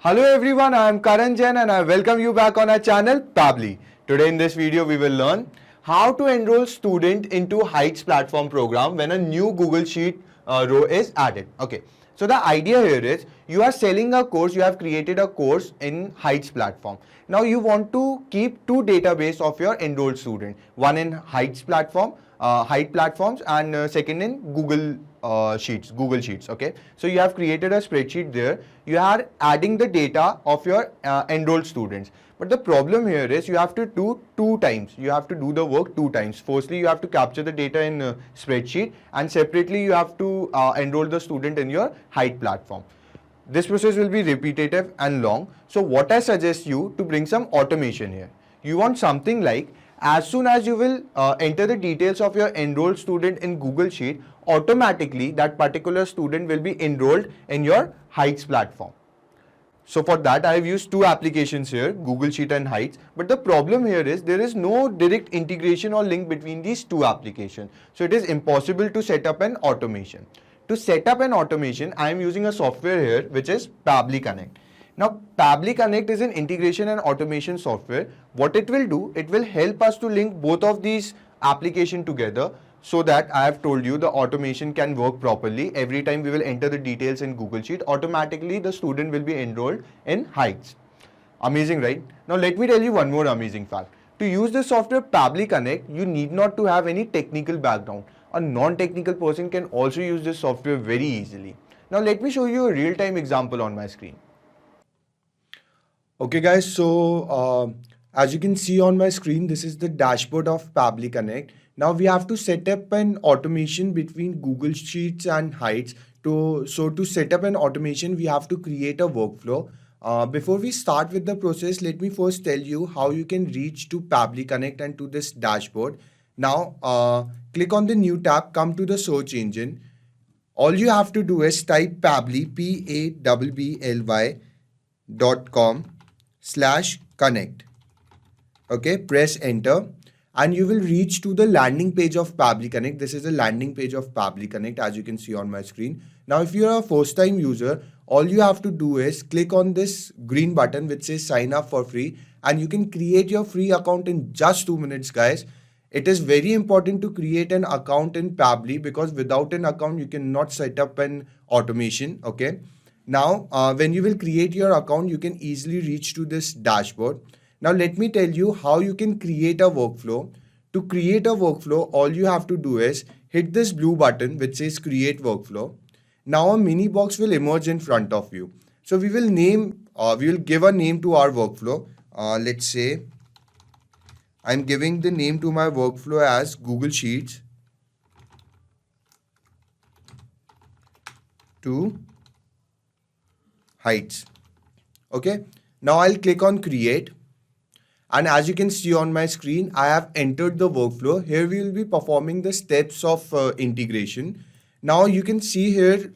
Hello everyone, I am Karan Jain and I welcome you back on our channel Pabbly. Today in this video we will learn how to enroll student into Heights platform program when a new Google Sheet row is added. Okay, so the idea here is you are selling a course, you have created a course in Heights platform. Now you want to keep two database of your enrolled student, one in Heights platform, Height platforms, and second in Google Sheets. Okay, so you have created a spreadsheet there. You are adding the data of your enrolled students. But the problem here is you have to do two times. You have to do the work two times. Firstly, you have to capture the data in spreadsheet, and separately you have to enroll the student in your Height platform. This process will be repetitive and long. So what I suggest you to bring some automation here. You want something like as soon as you will enter the details of your enrolled student in Google Sheet, automatically that particular student will be enrolled in your Heights platform. So for that I have used two applications here, Google Sheet and Heights. But the problem here is there is no direct integration or link between these two applications. So it is impossible to set up an automation. To set up an automation, I am using a software here which is Pabbly Connect. Now Pabbly Connect is an integration and automation software. What it will do, it will help us to link both of these applications together, so that I have told you the automation can work properly. Every time we will enter the details in Google Sheet, automatically the student will be enrolled in Heights. Amazing, right? Now let me tell you one more amazing fact. To use the software Pabbly Connect, you need not to have any technical background. A non-technical person can also use this software very easily. Now let me show you a real-time example on my screen. Okay guys, so as you can see on my screen, this is the dashboard of Pabbly Connect. Now we have to set up an automation between Google Sheets and Heights. So to set up an automation, we have to create a workflow. Before we start with the process, let me first tell you how you can reach to Pabbly Connect and to this dashboard. Now click on the new tab, come to the search engine. All you have to do is type Pabbly, pabbly.com/connect. Okay, press enter and you will reach to the landing page of Pabbly Connect. This is the landing page of Pabbly Connect, as you can see on my screen. Now if you're a first time user, all you have to do is click on this green button which says sign up for free, and you can create your free account in just 2 minutes guys. It is very important to create an account in Pabbly because without an account you cannot set up an automation. Okay, now when you will create your account, you can easily reach to this dashboard. Now let me tell you how you can create a workflow. To create a workflow, all you have to do is hit this blue button which says create workflow. Now a mini box will emerge in front of you. So we will give a name to our workflow. Let's say I'm giving the name to my workflow as Google Sheets to Heights. Okay, now I'll click on create. And as you can see on my screen, I have entered the workflow. Here we will be performing the steps of integration. Now you can see here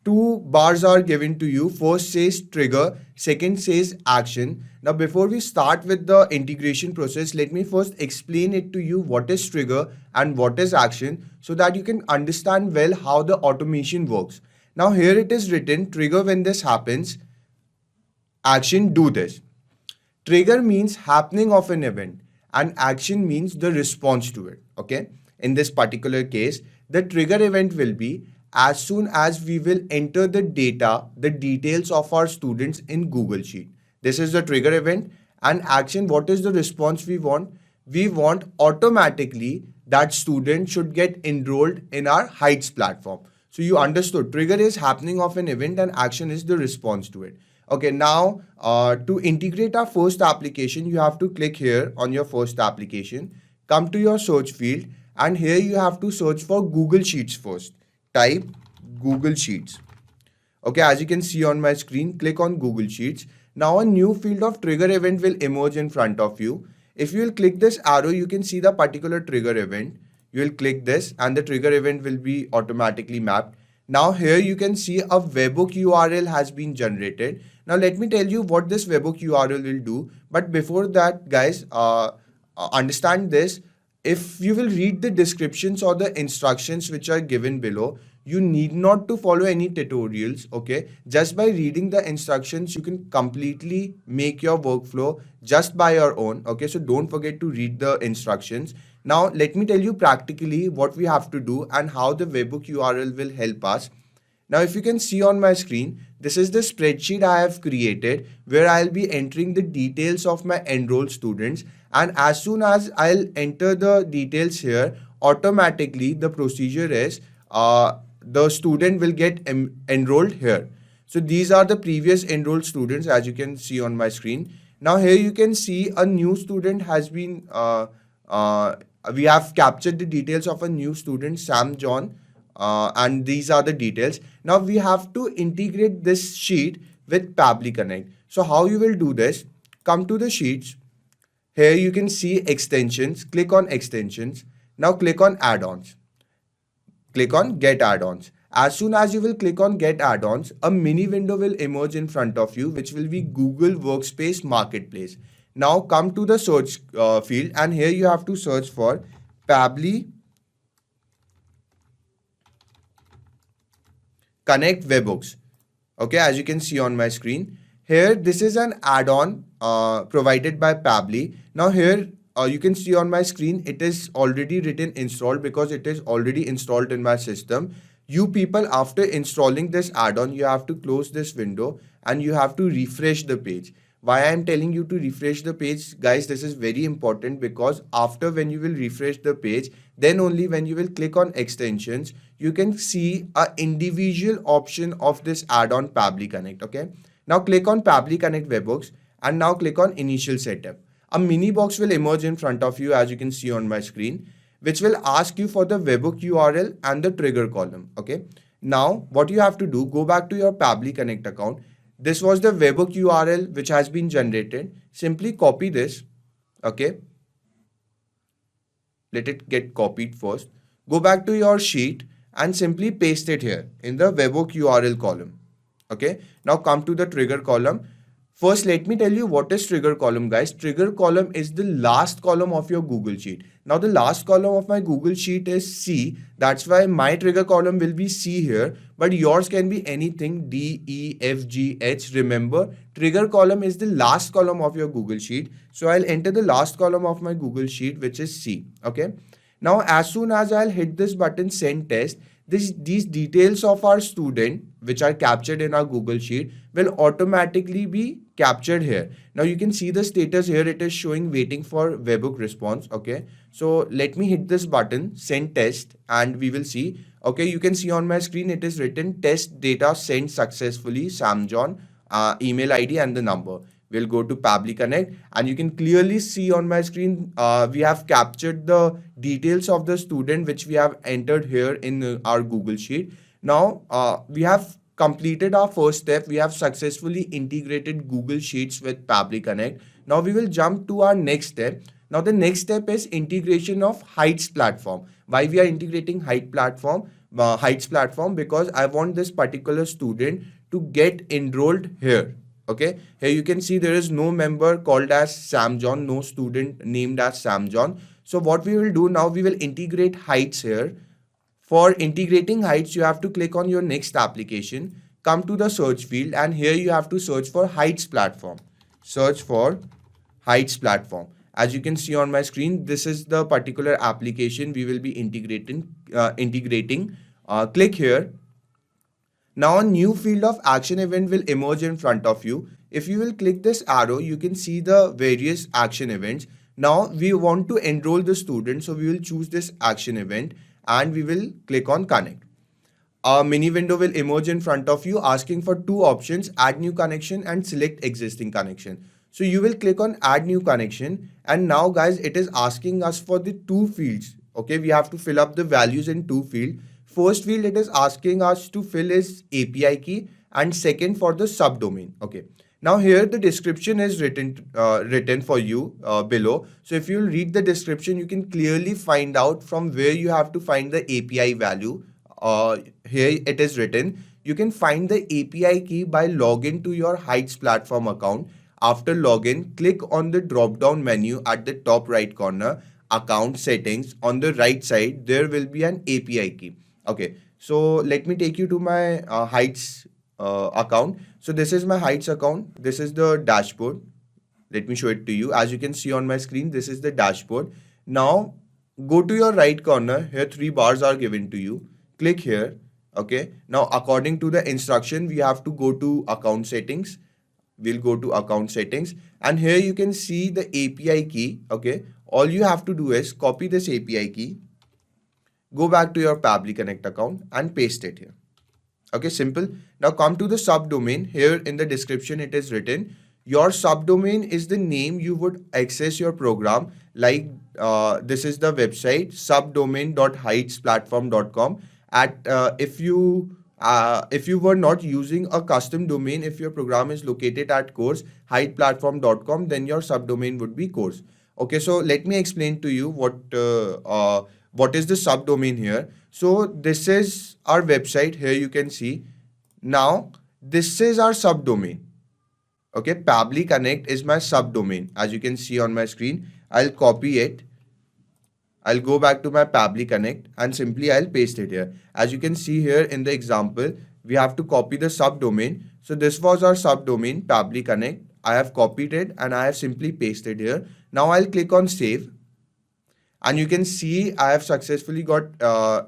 two bars are given to you. First says trigger, second says action. Now before we start with the integration process, let me first explain it to you what is trigger and what is action, so that you can understand well how the automation works. Now here it is written trigger when this happens, action do this. Trigger means happening of an event and action means the response to it. Okay, in this particular case, the trigger event will be as soon as we will enter the details of our students in Google Sheet. This is the trigger event. And action, what is the response we want? We want automatically that student should get enrolled in our Heights platform. So you understood, trigger is happening of an event and action is the response to it. Okay, now to integrate our first application, you have to click here on your first application, come to your search field, and here you have to search for Google Sheets first. Type Google Sheets. Okay, as you can see on my screen, click on Google Sheets. Now a new field of trigger event will emerge in front of you. If you will click this arrow, you can see the particular trigger event. You will click this and the trigger event will be automatically mapped. Now here you can see a webhook URL has been generated. Now let me tell you what this webhook URL will do. But before that guys, understand this. If you will read the descriptions or the instructions which are given below, You need not to follow any tutorials, okay? Just by reading the instructions, you can completely make your workflow just by your own, okay? So don't forget to read the instructions. Now, let me tell you practically what we have to do and how the webhook URL will help us. Now, if you can see on my screen, this is the spreadsheet I have created where I'll be entering the details of my enrolled students. And as soon as I'll enter the details here, automatically the procedure is the student will get enrolled here. So these are the previous enrolled students as you can see on my screen. Now here you can see a new student has been, we have captured the details of a new student, Sam John. And these are the details. Now we have to integrate this sheet with Pabbly Connect. So how you will do this? Come to the sheets. Here you can see extensions. Click on extensions. Now click on add-ons. Click on get add-ons. As soon as you will click on get add-ons, a mini window will emerge in front of you, which will be Google Workspace Marketplace. Now come to the search field, and here you have to search for Pabbly Connect Webhooks. Okay, as you can see on my screen. Here, this is an add-on provided by Pabbly. Now here, you can see on my screen, it is already written installed because it is already installed in my system. You people, after installing this add-on, you have to close this window and you have to refresh the page. Why I am telling you to refresh the page, guys, this is very important because after when you will refresh the page, then only when you will click on extensions, you can see a individual option of this add-on Pabbly Connect, okay? Now click on Pabbly Connect Webhooks and now click on Initial Setup. A mini box will emerge in front of you as you can see on my screen, which will ask you for the webhook URL and the trigger column, okay? Now, what you have to do, go back to your Pabbly Connect account. This was the webhook URL which has been generated. Simply copy this, okay? Let it get copied first. Go back to your sheet and simply paste it here in the webhook URL column, okay? Now come to the trigger column. First, let me tell you what is trigger column, guys. Trigger column is the last column of your Google Sheet. Now, the last column of my Google Sheet is C. That's why my trigger column will be C here. But yours can be anything D, E, F, G, H. Remember, trigger column is the last column of your Google Sheet. So, I'll enter the last column of my Google Sheet, which is C. Okay. Now, as soon as I'll hit this button, send test, these details of our student, which are captured in our Google Sheet, will automatically be captured here. Now you can see the status here. It is showing waiting for webhook response. Okay. So let me hit this button, send test, and we will see. Okay. You can see on my screen, it is written test data sent successfully, Sam John, email ID and the number. We'll go to Pabbly Connect and you can clearly see on my screen, we have captured the details of the student which we have entered here in our Google Sheet. Now, we have completed our first step. We have successfully integrated Google Sheets with Pabbly Connect. Now, we will jump to our next step. Now, the next step is integration of Heights platform. Why we are integrating Heights platform? Because I want this particular student to get enrolled here. Okay, here you can see there is no member called as Sam John, no student named as Sam John. So what we will do now, we will integrate Heights here. For integrating Heights, you have to click on your next application, come to the search field, and here you have to search for Heights platform. Search for Heights platform. As you can see on my screen, this is the particular application we will be integrating. Click here. Now a new field of action event will emerge in front of you. If you will click this arrow, you can see the various action events. Now we want to enroll the student, so we will choose this action event and we will click on connect. A mini window will emerge in front of you asking for two options, add new connection and select existing connection. So you will click on add new connection, and now guys, it is asking us for the two fields. Okay, we have to fill up the values in two fields. First field it is asking us to fill is API key, and second for the subdomain. Okay. Now here the description is written for you below. So if you read the description, you can clearly find out from where you have to find the API value. Here it is written. You can find the API key by login to your Heights platform account. After login, click on the drop down menu at the top right corner, account settings. On the right side, there will be an API key. Okay, So let me take you to my Heights account. So this is my Heights account. This is the dashboard. Let me show it to you. As you can see on my screen, this is the dashboard. Now go to your right corner. Here three bars are given to you. Click here. Okay. Now according to the instruction, we have to go to account settings. We'll go to account settings, and here you can see the API key. Okay. All you have to do is copy this API key, go back to your Pabbly Connect account and paste it here. Okay, simple. Now come to the subdomain. Here in the description it is written, your subdomain is the name you would access your program. Like this is the website subdomain.heightsplatform.com. If you were not using a custom domain, if your program is located at course heightplatform.com, then your subdomain would be course. Okay, so let me explain to you what is the subdomain here. So this is our website. Here you can see. Now this is our subdomain. Okay, Pabbly Connect is my subdomain. As you can see on my screen, I'll copy it. I'll go back to my Pabbly Connect and simply I'll paste it here. As you can see here in the example, we have to copy the subdomain. So this was our subdomain, Pabbly Connect. I have copied it and I have simply pasted here. Now I'll click on save. And you can see I have successfully got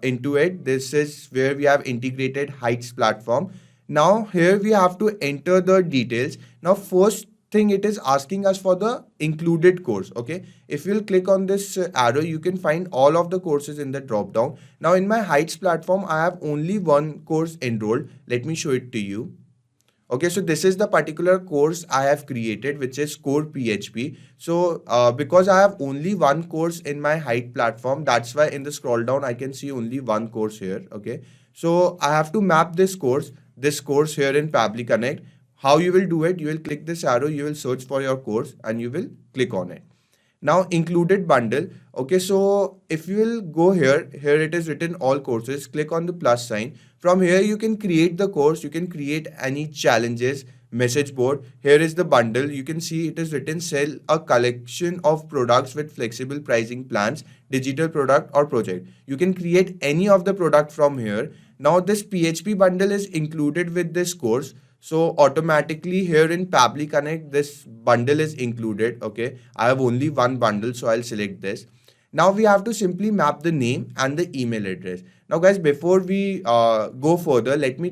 into it. This is where we have integrated Heights platform. Now here we have to enter the details. Now first thing, it is asking us for the included course. Okay, if you'll click on this arrow, you can find all of the courses in the drop down. Now in my Heights platform, I have only one course enrolled. Let me show it to you. Okay, so this is the particular course I have created, which is Core PHP. So because I have only one course in my Height platform, that's why in the scroll down I can see only one course here. Okay, so I have to map this course here in Pabbly Connect. How you will do it? You will click this arrow, you will search for your course and you will click on it. Now included bundle. Okay, so if you will go here it is written all courses. Click on the plus sign. From here you can create the course, you can create any challenges, message board. Here is the bundle. You can see it is written sell a collection of products with flexible pricing plans, digital product or project. You can create any of the product from here. Now this PHP bundle is included with this course. So automatically here in Pabbly Connect, this bundle is included. Okay, I have only one bundle, so I'll select this. Now we have to simply map the name and the email address. Now guys, before we go further, let me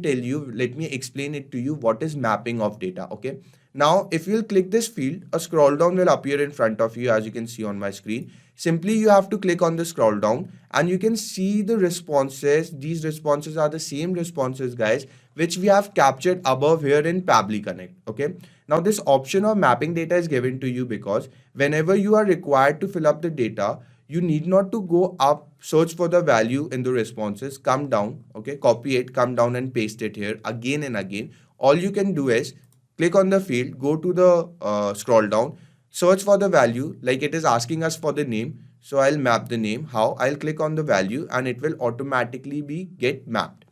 explain it to you what is mapping of data. Okay, now if you'll click this field, a scroll down will appear in front of you, as you can see on my screen. Simply you have to click on the scroll down and you can see the responses. These responses are the same responses, guys, which we have captured above here in Pabbly Connect. Okay, now this option of mapping data is given to you because whenever you are required to fill up the data, you need not to go up, search for the value in the responses, come down, okay, copy it, come down and paste it here again and again. All you can do is click on the field, go to the scroll down, search for the value. Like it is asking us for the name, so I'll map the name. How? I'll click on the value and it will automatically get mapped.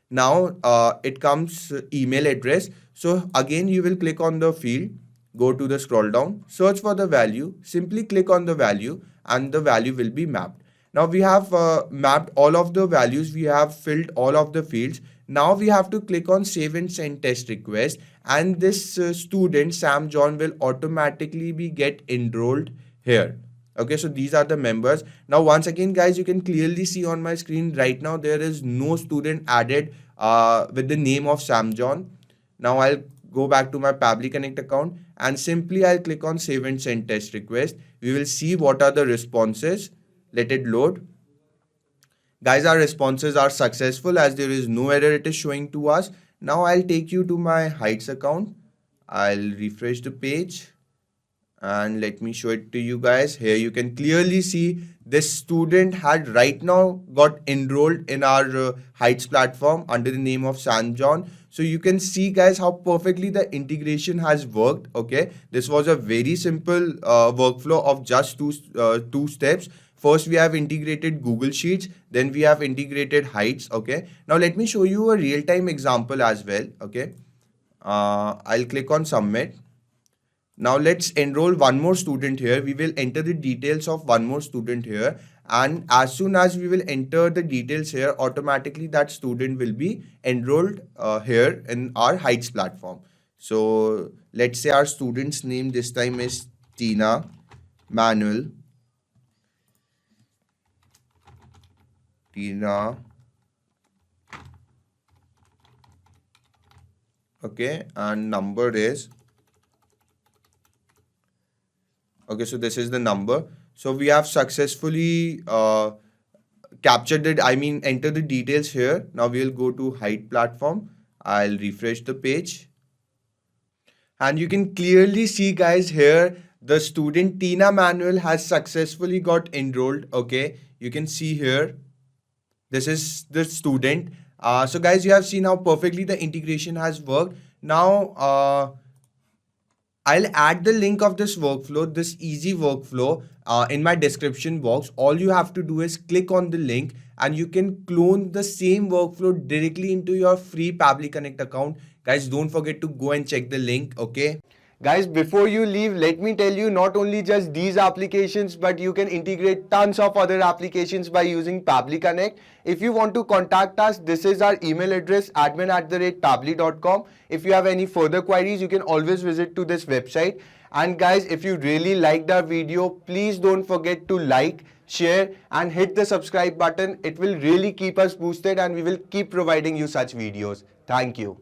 Now it comes email address. So again you will click on the field, go to the scroll down, search for the value, simply click on the value and the value will be mapped. Now we have mapped all of the values, we have filled all of the fields. Now we have to click on save and send test request, and this student Sam John will automatically get enrolled here. Okay, so these are the members. Now once again guys, you can clearly see on my screen right now there is no student added with the name of Sam John. Now I'll go back to my Pabbly Connect account and simply I'll click on save and send test request. We will see what are the responses. Let it load. Guys, our responses are successful as there is no error it is showing to us. Now I'll take you to my Heights account. I'll refresh the page and let me show it to you guys. Here you can clearly see this student had right now got enrolled in our Heights platform under the name of Sam John. So you can see guys how perfectly the integration has worked. Okay, this was a very simple workflow of just two steps. First we have integrated Google Sheets, then we have integrated Heights. Okay, now let me show you a real-time example as well. Okay, I'll click on submit. Now let's enroll one more student here. We will enter the details of one more student here and as soon as we will enter the details here, automatically that student will be enrolled here in our Heights platform. So let's say our student's name this time is Tina Manuel. Tina. Okay, and number is, okay, so this is the number. So we have successfully captured it, enter the details here. Now we'll go to Height platform. I'll refresh the page. And you can clearly see, guys, here the student Tina Manuel has successfully got enrolled. Okay, you can see here. This is the student. So guys, you have seen how perfectly the integration has worked. Now, I'll add the link of this workflow, this easy workflow in my description box. All you have to do is click on the link and you can clone the same workflow directly into your free Pabbly Connect account. Guys, don't forget to go and check the link, okay? Guys, before you leave, let me tell you, not only just these applications, but you can integrate tons of other applications by using Pabbly Connect. If you want to contact us, this is our email address, admin@pabbly.com. If you have any further queries, you can always visit to this website. And guys, if you really liked our video, please don't forget to like, share, and hit the subscribe button. It will really keep us boosted and we will keep providing you such videos. Thank you.